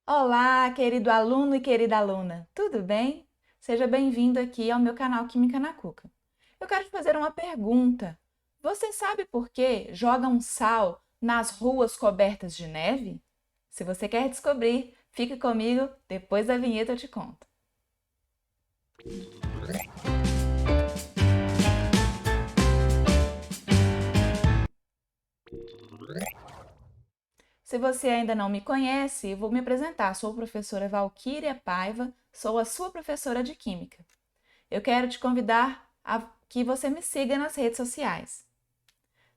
Olá, querido aluno e querida aluna, tudo bem? Seja bem-vindo aqui ao meu canal Química na Cuca. Eu quero te fazer uma pergunta. Você sabe por que jogam sal nas ruas cobertas de neve? Se você quer descobrir, fique comigo, depois da vinheta eu te conto. Se você ainda não me conhece, vou me apresentar. Sou a professora Valquíria Paiva, sou a sua professora de Química. Eu quero te convidar a que você me siga nas redes sociais.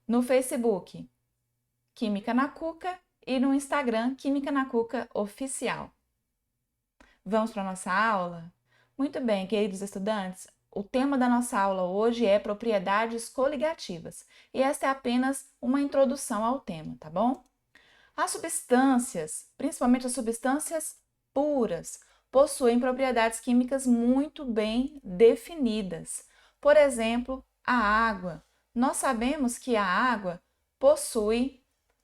No Facebook, Química na Cuca, e no Instagram, Química na Cuca Oficial. Vamos para a nossa aula? Muito bem, queridos estudantes, o tema da nossa aula hoje é propriedades coligativas e esta é apenas uma introdução ao tema, tá bom? As substâncias, principalmente as substâncias puras, possuem propriedades químicas muito bem definidas. Por exemplo, a água. Nós sabemos que a água possui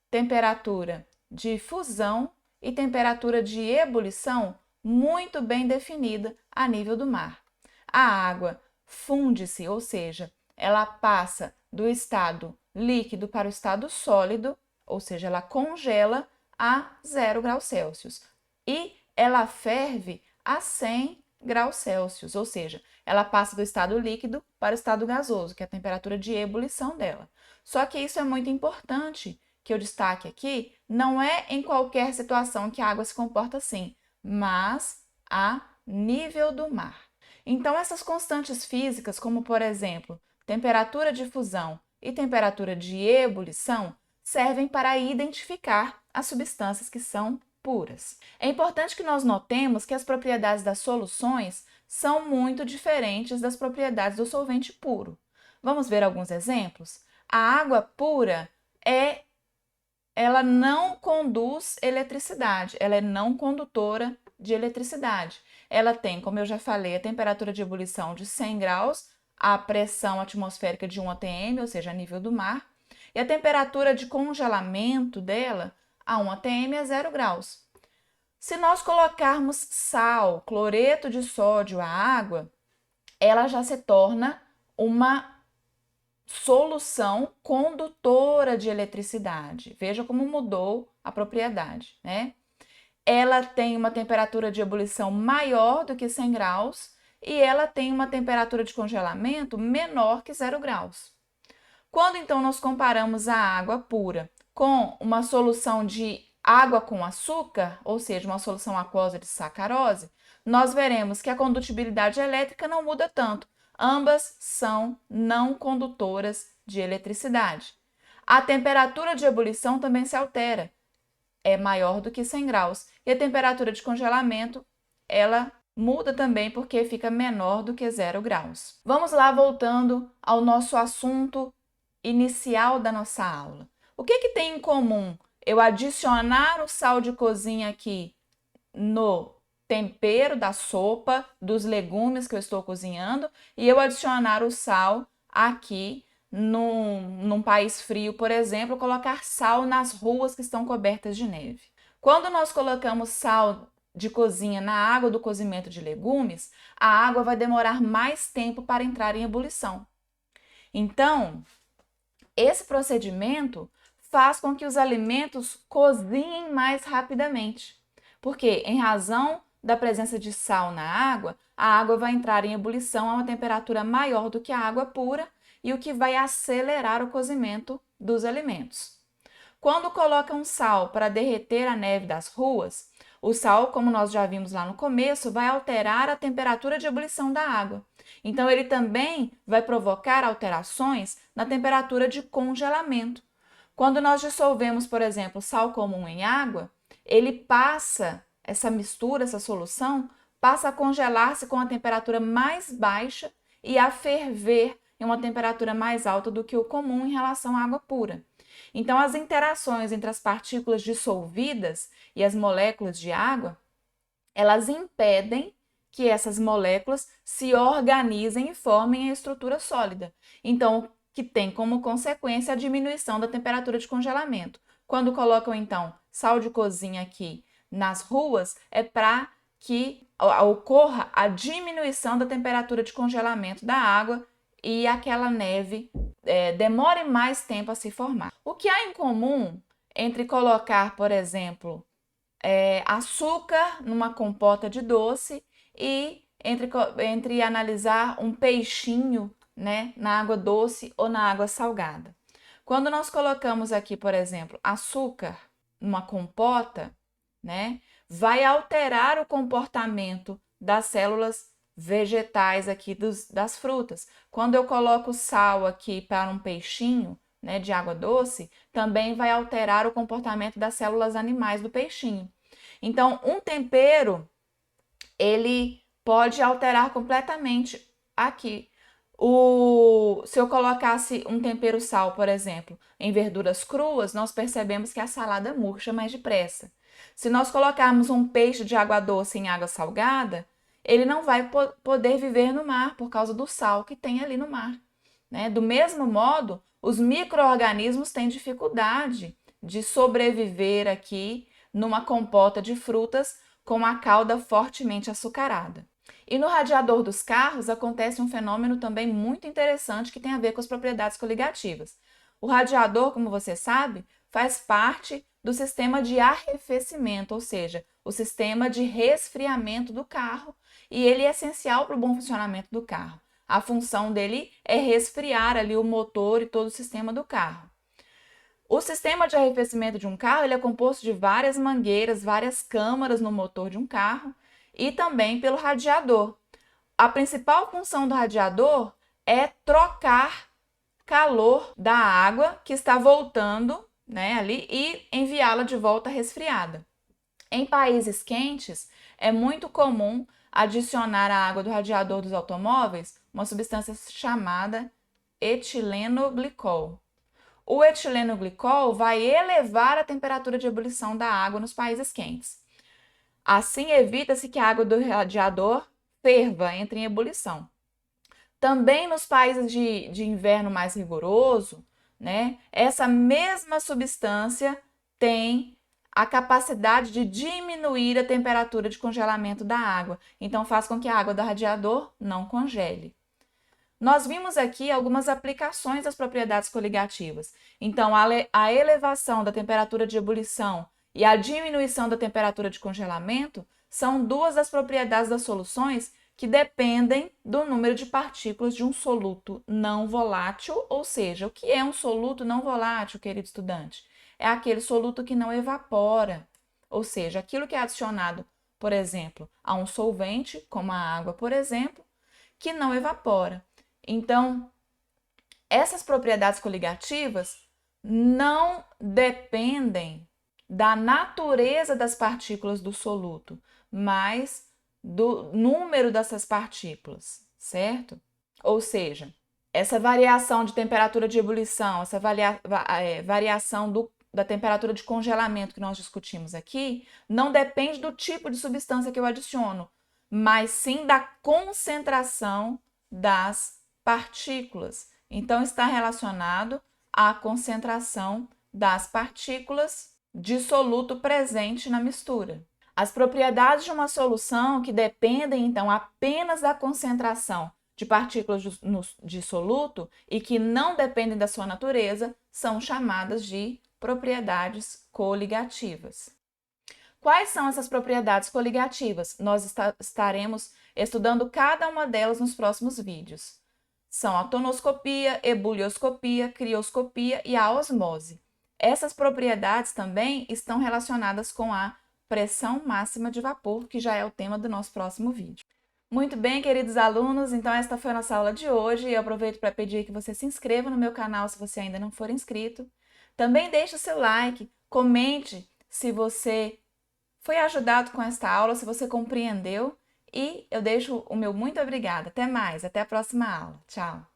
temperatura de fusão e temperatura de ebulição muito bem definida a nível do mar. A água funde-se, ou seja, ela passa do estado líquido para o estado sólido, ou seja, ela congela a 0 graus Celsius. E ela ferve a 100 graus Celsius, ou seja, ela passa do estado líquido para o estado gasoso, que é a temperatura de ebulição dela. Só que isso é muito importante que eu destaque aqui, não é em qualquer situação que a água se comporta assim, mas a nível do mar. Então, essas constantes físicas, como por exemplo, temperatura de fusão e temperatura de ebulição, servem para identificar as substâncias que são puras. É importante que nós notemos que as propriedades das soluções são muito diferentes das propriedades do solvente puro. Vamos ver alguns exemplos? A água pura ela não conduz eletricidade, ela é não condutora de eletricidade. Ela tem, como eu já falei, a temperatura de ebulição de 100 graus, a pressão atmosférica de 1 atm, ou seja, a nível do mar, e a temperatura de congelamento dela a 1 atm é 0 graus. Se nós colocarmos sal, cloreto de sódio à água, ela já se torna uma solução condutora de eletricidade. Veja como mudou a propriedade, né? Ela tem uma temperatura de ebulição maior do que 100 graus e ela tem uma temperatura de congelamento menor que 0 graus. Quando então nós comparamos a água pura com uma solução de água com açúcar, ou seja, uma solução aquosa de sacarose, nós veremos que a condutibilidade elétrica não muda tanto. Ambas são não condutoras de eletricidade. A temperatura de ebulição também se altera, é maior do que 100 graus. E a temperatura de congelamento, ela muda também porque fica menor do que 0 graus. Vamos lá, voltando ao nosso assunto inicial da nossa aula. O que tem em comum eu adicionar o sal de cozinha aqui no tempero da sopa, dos legumes que eu estou cozinhando, e eu adicionar o sal aqui num país frio, por exemplo, colocar sal nas ruas que estão cobertas de neve. Quando nós colocamos sal de cozinha na água do cozimento de legumes, a água vai demorar mais tempo para entrar em ebulição. Então, esse procedimento faz com que os alimentos cozinhem mais rapidamente, porque em razão da presença de sal na água, a água vai entrar em ebulição a uma temperatura maior do que a água pura e o que vai acelerar o cozimento dos alimentos. Quando colocam sal para derreter a neve das ruas, o sal, como nós já vimos lá no começo, vai alterar a temperatura de ebulição da água. Então, ele também vai provocar alterações na temperatura de congelamento. Quando nós dissolvemos, por exemplo, sal comum em água, ele passa, essa mistura, essa solução, passa a congelar-se com a temperatura mais baixa e a ferver em uma temperatura mais alta do que o comum em relação à água pura. Então, as interações entre as partículas dissolvidas e as moléculas de água, elas impedem que essas moléculas se organizem e formem a estrutura sólida. Então, que tem como consequência a diminuição da temperatura de congelamento. Quando colocam, então, sal de cozinha aqui nas ruas é para que ocorra a diminuição da temperatura de congelamento da água e aquela neve demore mais tempo a se formar. O que há em comum entre colocar, por exemplo, açúcar numa compota de doce e entre analisar um peixinho, né, na água doce ou na água salgada? Quando nós colocamos aqui, por exemplo, açúcar numa compota, né, vai alterar o comportamento das células vegetais aqui das frutas. Quando eu coloco sal aqui para um peixinho, né, de água doce, também vai alterar o comportamento das células animais do peixinho. Então, um tempero, ele pode alterar completamente aqui. Se eu colocasse um tempero sal, por exemplo, em verduras cruas, nós percebemos que a salada murcha mais depressa. Se nós colocarmos um peixe de água doce em água salgada, ele não vai poder viver no mar por causa do sal que tem ali no mar, né? Do mesmo modo, os micro-organismos têm dificuldade de sobreviver aqui numa compota de frutas com a calda fortemente açucarada. E no radiador dos carros acontece um fenômeno também muito interessante que tem a ver com as propriedades coligativas. O radiador, como você sabe, faz parte do sistema de arrefecimento, ou seja, o sistema de resfriamento do carro, e ele é essencial para o bom funcionamento do carro. A função dele é resfriar ali o motor e todo o sistema do carro. O sistema de arrefecimento de um carro ele é composto de várias mangueiras, várias câmaras no motor de um carro e também pelo radiador. A principal função do radiador é trocar calor da água que está voltando, né, ali e enviá-la de volta resfriada. Em países quentes, é muito comum adicionar à água do radiador dos automóveis uma substância chamada etilenoglicol. O etilenoglicol vai elevar a temperatura de ebulição da água nos países quentes. Assim, evita-se que a água do radiador ferva, entre em ebulição. Também nos países de inverno mais rigoroso, né, essa mesma substância tem a capacidade de diminuir a temperatura de congelamento da água. Então, faz com que a água do radiador não congele. Nós vimos aqui algumas aplicações das propriedades coligativas. Então, a elevação da temperatura de ebulição e a diminuição da temperatura de congelamento são duas das propriedades das soluções que dependem do número de partículas de um soluto não volátil, ou seja, o que é um soluto não volátil, querido estudante? É aquele soluto que não evapora, ou seja, aquilo que é adicionado, por exemplo, a um solvente, como a água, por exemplo, que não evapora. Então, essas propriedades coligativas não dependem da natureza das partículas do soluto, mas do número dessas partículas, certo? Ou seja, essa variação de temperatura de ebulição, essa variação da temperatura de congelamento que nós discutimos aqui, não depende do tipo de substância que eu adiciono, mas sim da concentração das partículas. Então, está relacionado à concentração das partículas de soluto presente na mistura. As propriedades de uma solução que dependem, então, apenas da concentração de partículas de soluto e que não dependem da sua natureza são chamadas de propriedades coligativas. Quais são essas propriedades coligativas? Nós estaremos estudando cada uma delas nos próximos vídeos. São a tonoscopia, ebulioscopia, crioscopia e a osmose. Essas propriedades também estão relacionadas com a pressão máxima de vapor, que já é o tema do nosso próximo vídeo. Muito bem, queridos alunos, então esta foi a nossa aula de hoje e eu aproveito para pedir que você se inscreva no meu canal se você ainda não for inscrito. Também deixe o seu like, comente se você foi ajudado com esta aula, se você compreendeu e eu deixo o meu muito obrigada. Até mais, até a próxima aula. Tchau!